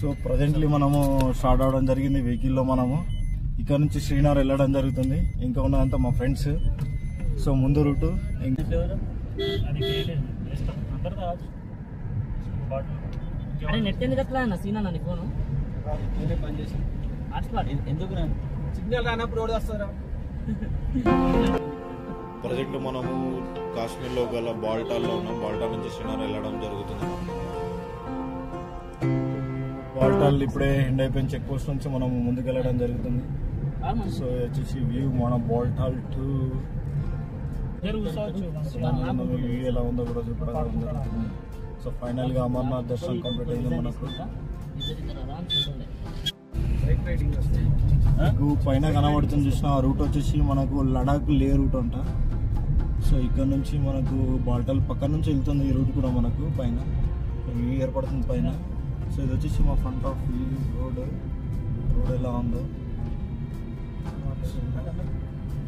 So presently మనము start అవడం జరిగింది వెహికల్లో. మనము ఇక్కడ నుంచి శ్రీనగర్ వెళ్ళడం జరుగుతుంది. ఇంకా ఉన్నదంతా మా ఫ్రెండ్స్. సో ముందు రూటు ప్రజెంట్ మనము కాశ్మీర్లో గల బాల్టాల్లో ఉన్నాం. బాల్టాల్ నుంచి శ్రీనగర్ వెళ్ళడం జరుగుతుంది. బాల్టాల్ ఇప్పుడే ఎండ్ అయిపోయిన చెక్ పోస్ట్ నుంచి మనం ముందుకు వెళ్ళడం జరుగుతుంది. సో వచ్చేసి వ్యూ మన బాల్టాల్ టు వ్యూ ఎలా ఉందో కూడా చూపడం జరుగుతుంది. సో ఫైనల్ గా అమర్నాథ్ దర్శనం కంప్లీట్ అయింది. మనకు పైన కనబడుతుంది చూసిన ఆ రూట్ వచ్చేసి మనకు లడాక్ లే రూట్ అంట. సో ఇక్కడ నుంచి మనకు బాల్టాల్ పక్క నుంచి వెళ్తుంది ఈ రూట్ కూడా మనకు పైన వ్యూ ఏర్పడుతుంది పైన. సో ఇది వచ్చేసి మా ఫ్రంట్ ఆఫ్ వ్యూ రోడ్ ఎలా ఉందో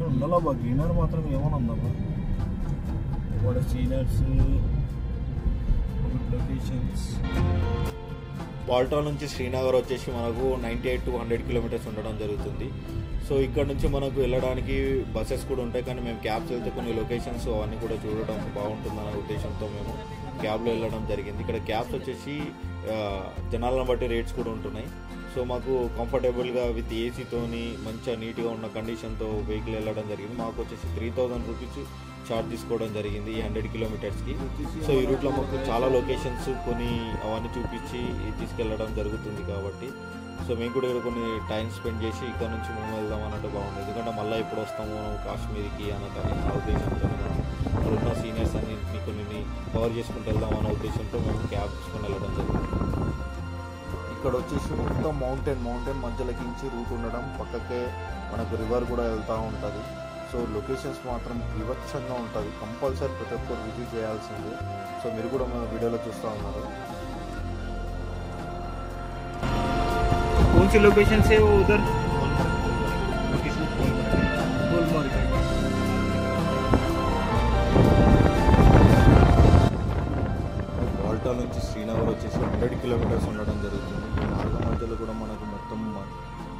ఉండాలా బా. గ్రీనర్ మాత్రం ఏమైనా ఉందబ్బా. What sceneries good locations. Baltal నుంచి శ్రీనగర్ వచ్చేసి మనకు 98 to 100 కిలోమీటర్స్ ఉండడం జరుగుతుంది. సో ఇక్కడ నుంచి మనకు వెళ్ళడానికి బస్సెస్ కూడా ఉంటాయి, కానీ మేము క్యాబ్స్ వెళ్తే కొన్ని లొకేషన్స్ అవన్నీ కూడా చూడడం బాగుంటుందనే ఉద్దేశంతో మేము క్యాబ్లో వెళ్ళడం జరిగింది. ఇక్కడ క్యాబ్స్ వచ్చేసి జనాలను బట్టి రేట్స్ కూడా ఉంటున్నాయి. సో మాకు కంఫర్టబుల్గా విత్ ఏసీతోని మంచిగా నీట్గా ఉన్న కండిషన్తో వెహికల్ వెళ్ళడం జరిగింది. మాకు వచ్చేసి 3000 రూపీస్ ఛార్జ్ తీసుకోవడం జరిగింది ఈ 100 కిలోమీటర్స్కి. సో ఈ రూట్లో మాకు చాలా లొకేషన్స్ కొన్ని అవన్నీ చూపించి తీసుకెళ్ళడం జరుగుతుంది కాబట్టి సో మేము కూడా ఇక్కడ కొన్ని టైం స్పెండ్ చేసి ఇక్కడ నుంచి మేము వెళ్దాం అన్నట్టు బాగుంది. ఎందుకంటే మళ్ళీ ఇప్పుడు వస్తాము కాశ్మీర్కి అన్నట్టు ఆ ఉద్దేశంతో మనం ఇక్కడ ఉన్న సీనియర్స్ అన్నింటినీ కొన్ని కవర్ చేసుకుంటూ వెళ్దాం అనే ఉద్దేశంతో మేము క్యాబ్ తీసుకొని వెళ్ళడం జరుగుతుంది. ఇక్కడ వచ్చేసి మొత్తం మౌంటైన్ మధ్యలోకించి రూట్ ఉండడం, పక్కకే మనకు రివర్ కూడా వెళ్తూ ఉంటుంది. సో లొకేషన్స్ మాత్రం వివక్షంగా ఉంటుంది. కంపల్సరీ ప్రతి ఒక్కరు విజిట్ చేయాల్సిందే. సో మీరు కూడా మన వీడియోలో చూస్తూ ఉన్నారు. कौन सी लोकेशन से वो उधर గుల్మార్గ్. బాల్టాల్ నుంచి శ్రీనగర్ వచ్చేసి 100 కిలోమీటర్స్ ఉండడం జరుగుతుంది. ఈ మార్గం మధ్యలో కూడా మనకు మొత్తం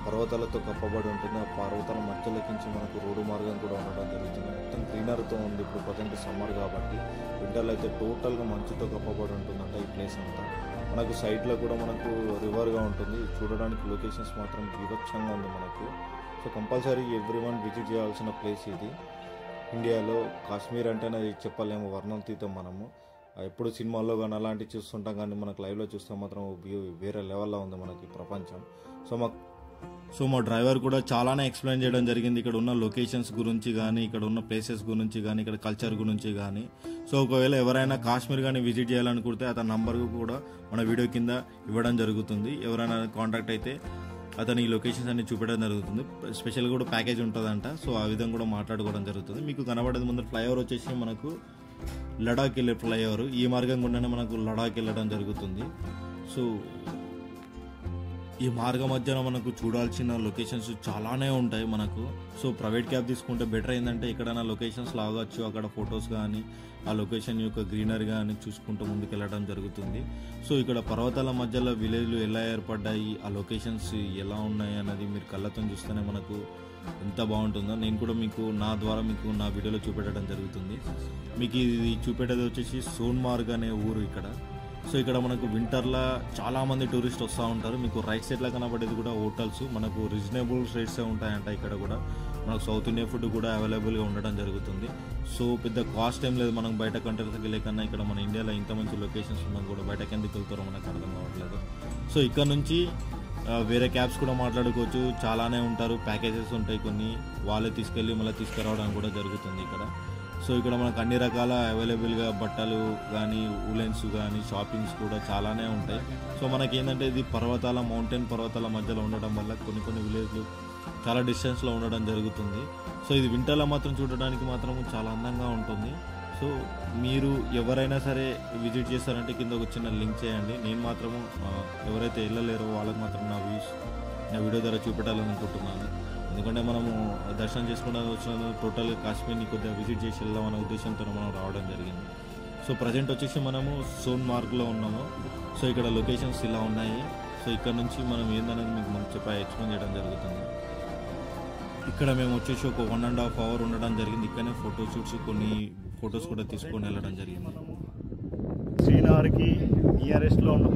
పర్వతాలతో కప్పబడి ఉంటుంది. ఆ పర్వతాల మధ్యలోకించి మనకు రోడ్డు మార్గం కూడా ఉండడం జరుగుతుంది. మొత్తం గ్రీనర్తో ఉంది. ఇప్పుడు ప్రజెంట్ సమ్మర్ కాబట్టి, వింటర్లో అయితే టోటల్గా మంచుతో కప్పబడి ఉంటుందంట ఈ ప్లేస్ అంతా. మనకు సైడ్లో కూడా మనకు రివర్గా ఉంటుంది. చూడడానికి లొకేషన్స్ మాత్రం వివక్షంగా ఉంది మనకు. సో కంపల్సరీ ఎవ్రీవన్ విజిట్ చేయాల్సిన ప్లేస్ ఇది. ఇండియాలో కాశ్మీర్ అంటేనే చెప్పలేము, వర్ణంతీతం. మనము ఎప్పుడు సినిమాల్లో కానీ అలాంటివి చూస్తుంటాం, కానీ మనకు లైవ్లో చూస్తే మాత్రం వ్యూ వేరే లెవెల్లో ఉంది మనకి ప్రపంచం. సో మా డ్రైవర్ కూడా చాలానే ఎక్స్ప్లెయిన్ చేయడం జరిగింది ఇక్కడ ఉన్న లొకేషన్స్ గురించి కానీ, ఇక్కడ ఉన్న ప్లేసెస్ గురించి కానీ, ఇక్కడ కల్చర్ గురించి కానీ. సో ఒకవేళ ఎవరైనా కాశ్మీర్ కానీ విజిట్ చేయాలనుకుంటే అతని నంబర్ కూడా మన వీడియో కింద ఇవ్వడం జరుగుతుంది. ఎవరైనా కాంటాక్ట్ అయితే అతని ఈ లొకేషన్స్ అన్ని చూపించడం జరుగుతుంది. స్పెషల్గా కూడా ప్యాకేజ్ ఉంటుందంట. సో ఆ విధంగా కూడా మాట్లాడుకోవడం జరుగుతుంది. మీకు కనబడేది ముందు ఫ్లైఓవర్ వచ్చేసి మనకు లడాక్ వెళ్ళే ఫ్లైఓవర్. ఈ మార్గం గుండానే మనకు లడాక్ వెళ్ళడం జరుగుతుంది. సో ఈ మార్గం మధ్యన మనకు చూడాల్సిన లొకేషన్స్ చాలానే ఉంటాయి మనకు. సో ప్రైవేట్ క్యాబ్ తీసుకుంటే బెటర్ ఏంటంటే ఎక్కడైనా లొకేషన్స్ లాగచ్చు, అక్కడ ఫొటోస్ కానీ ఆ లొకేషన్ యొక్క గ్రీనరీ కానీ చూసుకుంటూ ముందుకు వెళ్ళడం జరుగుతుంది. సో ఇక్కడ పర్వతాల మధ్యలో విలేజ్లు ఎలా ఏర్పడ్డాయి, ఆ లొకేషన్స్ ఎలా ఉన్నాయి అన్నది మీరు కళ్ళతో చూస్తేనే మనకు ఎంత బాగుంటుందో నేను కూడా మీకు నా ద్వారా మీకు నా వీడియోలో చూపెట్టడం జరుగుతుంది. మీకు ఇది చూపెట్టేది వచ్చేసి సోన్మార్గ్ అనే ఊరు ఇక్కడ. సో ఇక్కడ మనకు వింటర్లో చాలామంది టూరిస్ట్ వస్తూ ఉంటారు. మీకు రైట్ సైడ్లో కనబడేది కూడా హోటల్స్. మనకు రీజనబుల్ రేట్సే ఉంటాయంట ఇక్కడ కూడా. మనకు సౌత్ ఇండియన్ ఫుడ్ కూడా అవైలబుల్గా ఉండడం జరుగుతుంది. సో పెద్ద కాస్ట్ ఏం లేదు. మనం బయట కంట్రీస్కి వెళ్ళే కన్నా ఇక్కడ మన ఇండియాలో ఇంత మంచి లొకేషన్స్ ఉన్నాం కూడా బయటకి ఎందుకు వెళ్తారో మనకు అర్థం కావట్లేదు. సో ఇక్కడ నుంచి వేరే క్యాబ్స్ కూడా మాట్లాడుకోవచ్చు. చాలానే ఉంటారు, ప్యాకేజెస్ ఉంటాయి కొన్ని, వాళ్ళే తీసుకెళ్ళి మళ్ళీ తీసుకురావడానికి కూడా జరుగుతుంది ఇక్కడ. సో ఇక్కడ మనకు అన్ని రకాల అవైలబుల్గా బట్టలు కానీ, ఉలెన్స్ కానీ, షాపింగ్స్ కూడా చాలానే ఉంటాయి. సో మనకి ఏంటంటే ఇది పర్వతాల మధ్యలో ఉండడం వల్ల కొన్ని విలేజ్లు చాలా డిస్టెన్స్లో ఉండడం జరుగుతుంది. సో ఇది వింటర్లో మాత్రం చూడడానికి మాత్రం చాలా అందంగా ఉంటుంది. సో మీరు ఎవరైనా సరే విజిట్ చేస్తారంటే కింద ఒక చిన్న లింక్ చేయండి. నేను మాత్రము ఎవరైతే వెళ్ళలేరో వాళ్ళకి మాత్రం నా వీడియో ద్వారా చూపెట్టాలనుకుంటున్నాను. ఎందుకంటే మనము దర్శనం చేసుకోవడానికి వచ్చిన టోటల్గా కాశ్మీర్ని కొద్దిగా విజిట్ చేసి వెళ్దాం అనే ఉద్దేశంతో మనం రావడం జరిగింది. సో ప్రజెంట్ వచ్చేసి మనము సోన్మార్గ్లో ఉన్నాము. సో ఇక్కడ లొకేషన్స్ ఇలా ఉన్నాయి. సో ఇక్కడ నుంచి మనం ఏందనేది మీకు చెప్పి ఎక్స్ప్లెయిన్ చేయడం జరుగుతుంది. ఇక్కడ మేము వచ్చేసి ఒక 1.5 hour ఉండడం జరిగింది. ఇక్కడనే ఫోటో షూట్స్ కొన్ని ఫొటోస్ కూడా తీసుకొని వెళ్ళడం జరిగింది. శ్రీనగర్కి నియరెస్ట్లో ఉన్నాం.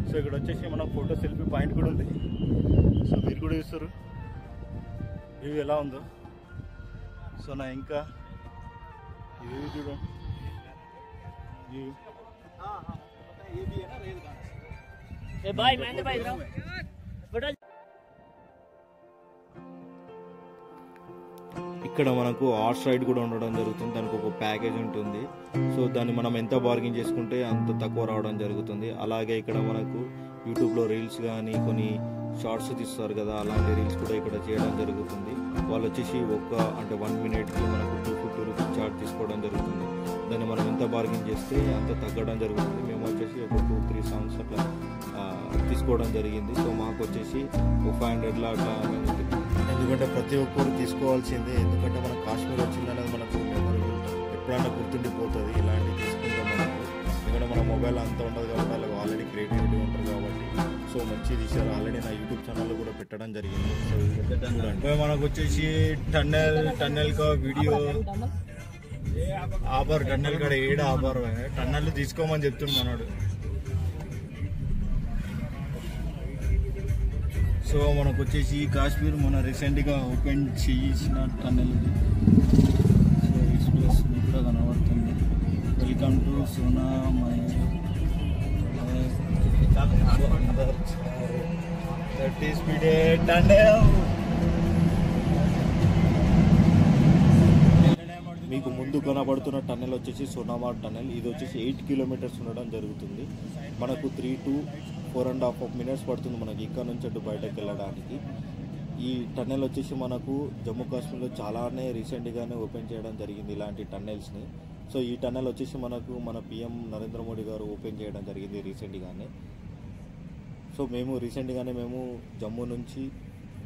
సో ఇక్కడ వచ్చేసి మన ఫోటో సెల్ఫీ పాయింట్ కూడా ఉంది. సో మీరు కూడా చూస్తారు వ్యూ ఎలా ఉందో. సో నా ఇంకా వ్యూ చూడండి. ఇక్కడ మనకు హార్స్ రైడ్ కూడా ఉండడం జరుగుతుంది. దానికి ఒక ప్యాకేజ్ ఉంటుంది. సో దాన్ని మనం ఎంత బార్గెన్ చేసుకుంటే అంత తక్కువ రావడం జరుగుతుంది. అలాగే ఇక్కడ మనకు యూట్యూబ్లో రీల్స్ కానీ కొన్ని షార్ట్స్ తీస్తారు కదా, అలాంటి రీల్స్ కూడా ఇక్కడ చేయడం జరుగుతుంది. వాళ్ళు వచ్చేసి అంటే 1 minute మనకు 250 రూపీస్ చార్జ్ తీసుకోవడం జరుగుతుంది. దాన్ని మనం ఎంత బార్గెన్ చేస్తే అంత తగ్గడం జరుగుతుంది. మేము వచ్చేసి ఒక 2-3 సాంగ్స్ అట్లా తీసుకోవడం జరిగింది. సో మాకు వచ్చేసి 500 అట్లా మేము, ఎందుకంటే ప్రతి ఒక్కరు తీసుకోవాల్సిందే. ఎందుకంటే మన కాశ్మీర్ వచ్చిందనేది మనకు ఎప్పుడైనా గుర్తుండిపోతుంది. ఇలాంటివి తీసుకుంటాం మనకు. ఎందుకంటే మన మొబైల్ అంత ఉండదు కాబట్టి వాళ్ళకి ఆల్రెడీ క్రియేటివిటీ ఉంటుంది కాబట్టి. సో మంచి తీశారు. ఆల్రెడీ నా యూట్యూబ్ ఛానల్ కూడా పెట్టడం జరిగింది. సో చూడండి మనకు వచ్చేసి టన్నెల్ కా వీడియో ఆబార్ టన్నెల్ కాడ ఆబార్ టన్నెల్ తీసుకోమని చెప్తుంది మనోడు. సో మనకు వచ్చేసి కాశ్మీర్ మన రీసెంట్గా ఓపెన్ చేసిన టన్నెల్ ఇది. సో ఈ ప్లేస్ మీకు కూడా కనబడుతుంది. వెల్కమ్ టు సోనామై టన్నెల్. మీకు ముందు కనబడుతున్న టన్నెల్ వచ్చేసి సోనామార్ టన్నెల్. ఇది వచ్చేసి 8 kilometers ఉండడం జరుగుతుంది. మనకు 3 to 4.5 minutes పడుతుంది మనకి ఇక్కడ నుంచి అటు బయటకు వెళ్ళడానికి. ఈ టన్నెల్ వచ్చేసి మనకు జమ్మూ కాశ్మీర్లో చాలానే రీసెంట్గానే ఓపెన్ చేయడం జరిగింది ఇలాంటి టన్నెల్స్ని. సో ఈ టన్నెల్ వచ్చేసి మనకు మన PM నరేంద్ర మోడీ గారు ఓపెన్ చేయడం జరిగింది రీసెంట్గానే. సో మేము రీసెంట్గానే జమ్మూ నుంచి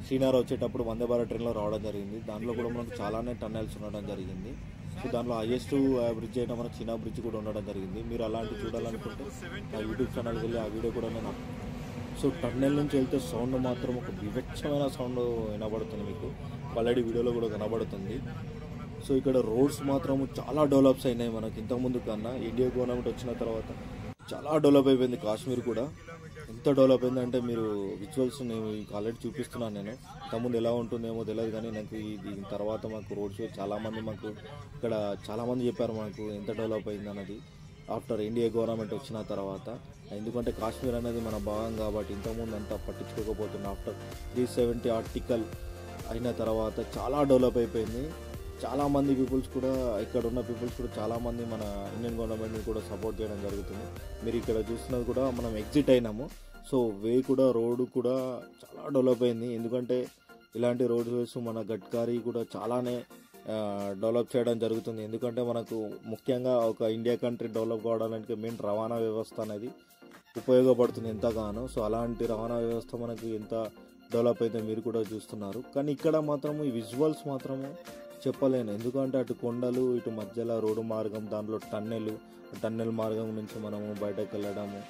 శ్రీనగర్ వచ్చేటప్పుడు వందే భారత్ ట్రైన్లో రావడం జరిగింది. దాంట్లో కూడా మనకు చాలానే టన్నెల్స్ ఉండడం జరిగింది. సో దాంట్లో హైయెస్ట్ బ్రిడ్జ్ అయినా మనకు చిన్న బ్రిడ్జ్ కూడా ఉండడం జరిగింది. మీరు అలాంటి చూడాలనుకుంటే నా యూట్యూబ్ ఛానల్కి వెళ్ళి ఆ వీడియో కూడా నేను. సో టన్నెల్ నుంచి వెళ్తే సౌండ్ మాత్రం ఒక వివక్షమైన సౌండ్ వినబడుతుంది. మీకు ఆల్రెడీ వీడియోలో కూడా కనబడుతుంది. సో ఇక్కడ రోడ్స్ మాత్రం చాలా డెవలప్స్ అయినాయి మనకి ఇంతకుముందు కన్నా. ఇండియా గవర్నమెంట్ వచ్చిన తర్వాత చాలా డెవలప్ అయిపోయింది కాశ్మీర్ కూడా. ఎంత డెవలప్ అయిందంటే మీరు విజువల్స్ నేను ఆల్రెడీ చూపిస్తున్నాను. నేను ఇంతకుముందు ఎలా ఉంటుందేమో తెలియదు కానీ నాకు దీని తర్వాత మాకు రోడ్స్ చాలామంది మాకు ఇక్కడ చాలామంది చెప్పారు మనకు ఎంత డెవలప్ అయింది అన్నది ఆఫ్టర్ ఇండియా గవర్నమెంట్ వచ్చిన తర్వాత. ఎందుకంటే కాశ్మీర్ అనేది మన భాగం కాబట్టి ఇంతకుముందు అంతా పట్టించుకోకపోతుంది. ఆఫ్టర్ 370 ఆర్టికల్ అయిన తర్వాత చాలా డెవలప్ అయిపోయింది. చాలామంది పీపుల్స్ కూడా ఇక్కడ ఉన్న పీపుల్స్ కూడా చాలామంది మన ఇండియన్ గవర్నమెంట్ని కూడా సపోర్ట్ చేయడం జరుగుతుంది. మీరు ఇక్కడ చూస్తున్నది కూడా మనం ఎగ్జిట్ అయినాము. సో వే కూడా రోడ్డు కూడా చాలా డెవలప్ అయింది. ఎందుకంటే ఇలాంటి రోడ్ వేస్ మన గడ్కరీ కూడా చాలానే డెవలప్ చేయడం జరుగుతుంది. ఎందుకంటే మనకు ముఖ్యంగా ఒక ఇండియా కంట్రీ డెవలప్ కావడానికి మెయిన్ రవాణా వ్యవస్థ అనేది ఉపయోగపడుతుంది ఎంతగానో. సో అలాంటి రవాణా వ్యవస్థ మనకు ఎంత డెవలప్ అయితే మీరు కూడా చూస్తున్నారు. కానీ ఇక్కడ మాత్రము ఈ విజువల్స్ మాత్రము చెప్పలేను. ఎందుకంటే అటు కొండలు, ఇటు మధ్యలో రోడ్డు మార్గం, దాంట్లో టన్నెల్ మార్గం నుంచి మనము బయటకు వెళ్ళడము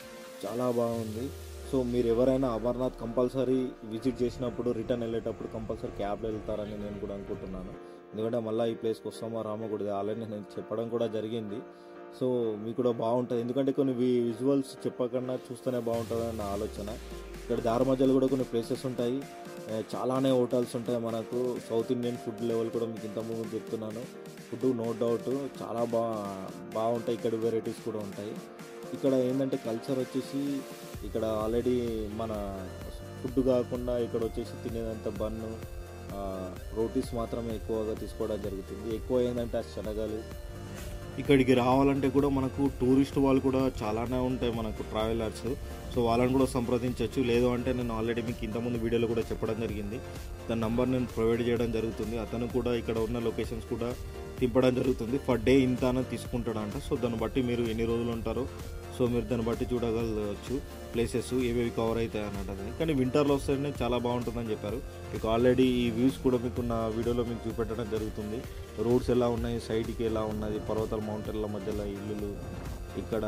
చాలా బాగుంది. సో మీరు ఎవరైనా అమర్నాథ్ కంపల్సరీ విజిట్ చేసినప్పుడు రిటర్న్ వెళ్ళేటప్పుడు కంపల్సరీ క్యాబ్లో వెళ్తారని నేను కూడా అనుకుంటున్నాను. ఎందుకంటే మళ్ళీ ఈ ప్లేస్కి వస్తామో రామో కూడా ఆల్రెడీ నేను చెప్పడం కూడా జరిగింది. సో మీకు కూడా బాగుంటుంది. ఎందుకంటే కొన్ని విజువల్స్ చెప్పకుండా చూస్తేనే బాగుంటుందని నా ఆలోచన. ఇక్కడ దారి మధ్యలో కూడా కొన్ని ప్లేసెస్ ఉంటాయి, చాలానే హోటల్స్ ఉంటాయి. మనకు సౌత్ ఇండియన్ ఫుడ్ లెవెల్ కూడా మీకు ఇంతకుముందు చెప్తున్నాను. ఫుడ్ నో డౌట్ చాలా బాగుంటాయి. ఇక్కడ వెరైటీస్ కూడా ఉంటాయి. ఇక్కడ ఏంటంటే కల్చర్ వచ్చేసి ఇక్కడ ఆల్రెడీ మన ఫుడ్ కాకుండా ఇక్కడ వచ్చేసి తినేదంతా బన్ను, రోటీస్ మాత్రమే ఎక్కువగా తీసుకోవడం జరుగుతుంది. ఎక్కువ ఏంటంటే ఆ శనగలు. ఇక్కడికి రావాలంటే కూడా మనకు టూరిస్ట్ వాళ్ళు కూడా చాలానే ఉంటాయి మనకు ట్రావెలర్స్. సో వాళ్ళని కూడా సంప్రదించవచ్చు. లేదు అంటే నేను ఆల్రెడీ మీకు ఇంతకుముందు వీడియోలో కూడా చెప్పడం జరిగింది. దాని నంబర్ నేను ప్రొవైడ్ చేయడం జరుగుతుంది. అతను కూడా ఇక్కడ ఉన్న లొకేషన్స్ కూడా తిప్పడం జరుగుతుంది. పర్ డే ఇంత అని తీసుకుంటాడంట. సో దాన్ని బట్టి మీరు ఎన్ని రోజులు ఉంటారో సో మీరు దాన్ని బట్టి చూడగలవచ్చు ప్లేసెస్ ఏవేవి కవర్ అవుతాయి అన్నట్టు. కానీ వింటర్లో వస్తేనే చాలా బాగుంటుందని చెప్పారు. మీకు ఆల్రెడీ ఈ వ్యూస్ కూడా మీకు నా వీడియోలో మీకు చూపెట్టడం జరుగుతుంది. రోడ్స్ ఎలా ఉన్నాయి, సైడ్కి ఎలా ఉన్నది, పర్వతాల మౌంటైన్ల మధ్యలో ఇల్లులు. ఇక్కడ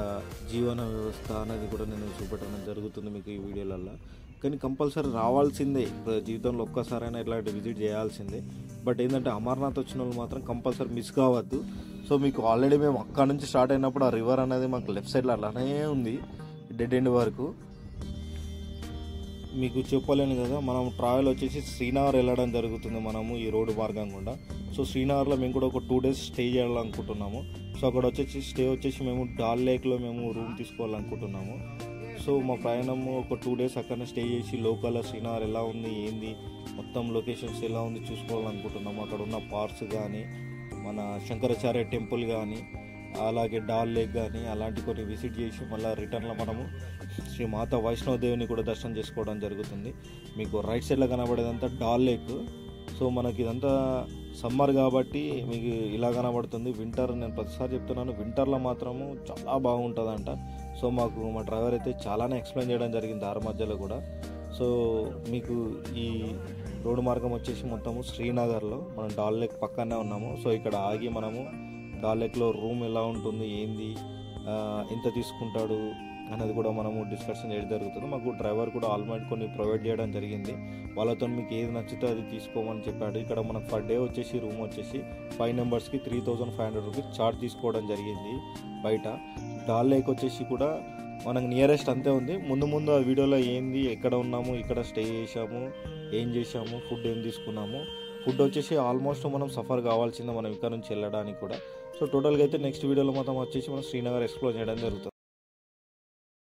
జీవన వ్యవస్థ అనేది కూడా నేను చూపెట్టడం జరుగుతుంది మీకు ఈ వీడియోలలో. కానీ కంపల్సరీ రావాల్సిందే, జీవితంలో ఒక్కసారైనా ఇట్లాంటి విజిట్ చేయాల్సిందే. బట్ ఏంటంటే అమర్నాథ్ వచ్చిన వాళ్ళు మాత్రం కంపల్సరీ మిస్ కావద్దు. సో మీకు ఆల్రెడీ మేము అక్కడ నుంచి స్టార్ట్ అయినప్పుడు ఆ రివర్ అనేది మాకు లెఫ్ట్ సైడ్లో అలానే ఉంది డెడ్ ఎండ్ వరకు. మీకు చెప్పలేను కదా, మనం ట్రావెల్ వచ్చేసి శ్రీనగర్ వెళ్ళడం జరుగుతుంది మనము ఈ రోడ్డు మార్గం గుండా. సో శ్రీనగర్లో మేము కూడా ఒక 2 days స్టే చేయాలనుకుంటున్నాము. సో అక్కడ వచ్చేసి మేము డాల్ లేక్లో మేము రూమ్ తీసుకోవాలనుకుంటున్నాము. సో మా ప్రయాణము ఒక 2 days అక్కడనే స్టే చేసి లోకల్ శ్రీనగర్ ఎలా ఉంది ఏంది మొత్తం లొకేషన్స్ ఎలా ఉంది చూసుకోవాలనుకుంటున్నాము. అక్కడ ఉన్న పార్క్స్ కానీ, మన శంకరాచార్య టెంపుల్ కానీ, అలాగే డాల్ లేక్ కానీ అలాంటి కొన్ని విజిట్ చేసి మళ్ళీ రిటర్న్లో మనము శ్రీ మాతా వైష్ణోదేవిని కూడా దర్శనం చేసుకోవడం జరుగుతుంది. మీకు రైట్ సైడ్లో కనబడేదంతా డాల్ లేక్. సో మనకి ఇదంతా సమ్మర్ కాబట్టి మీకు ఇలా కనబడుతుంది. వింటర్ నేను ప్రతిసారి చెప్తున్నాను, వింటర్లో మాత్రము చాలా బాగుంటుందంట. సో మాకు మా డ్రైవర్ అయితే చాలానే ఎక్స్ప్లెయిన్ చేయడం జరిగింది దారి మధ్యలో కూడా. సో మీకు ఈ రోడ్డు మార్గం వచ్చేసి మొత్తము శ్రీనగర్లో మనం డాల్ లేక్ పక్కనే ఉన్నాము. సో ఇక్కడ ఆగి మనము డాల్ లేక్లో రూమ్ ఎలా ఉంటుంది ఏంది ఎంత తీసుకుంటాడు అనేది కూడా మనము డిస్కషన్ చేయడం జరుగుతుంది. మాకు డ్రైవర్ కూడా ఆల్రెడీ కొన్ని ప్రొవైడ్ చేయడం జరిగింది. వాళ్ళతో మీకు ఏది నచ్చితే అది తీసుకోమని చెప్పాడు. ఇక్కడ మనకు పర్ డే వచ్చేసి రూమ్ వచ్చేసి 5 members 3,500 రూపీస్ ఛార్జ్ తీసుకోవడం జరిగింది బయట. డాల్ లేక్ వచ్చేసి కూడా మనకు నియరెస్ట్ అంతే ఉంది. ముందు ఆ వీడియోలో ఏంది ఎక్కడ ఉన్నాము, ఇక్కడ స్టే చేసాము, ఏం చేసాము, ఫుడ్ ఏం తీసుకున్నాము. ఫుడ్ వచ్చేసి ఆల్మోస్ట్ మనం సఫర్ కావాల్సిందే మనం ఇక్కడ నుంచి వెళ్ళడానికి కూడా. సో టోటల్గా అయితే నెక్స్ట్ వీడియోలో మొత్తం వచ్చేసి మనం శ్రీనగర్ ఎక్స్ప్లోర్ చేయడం జరుగుతుంది.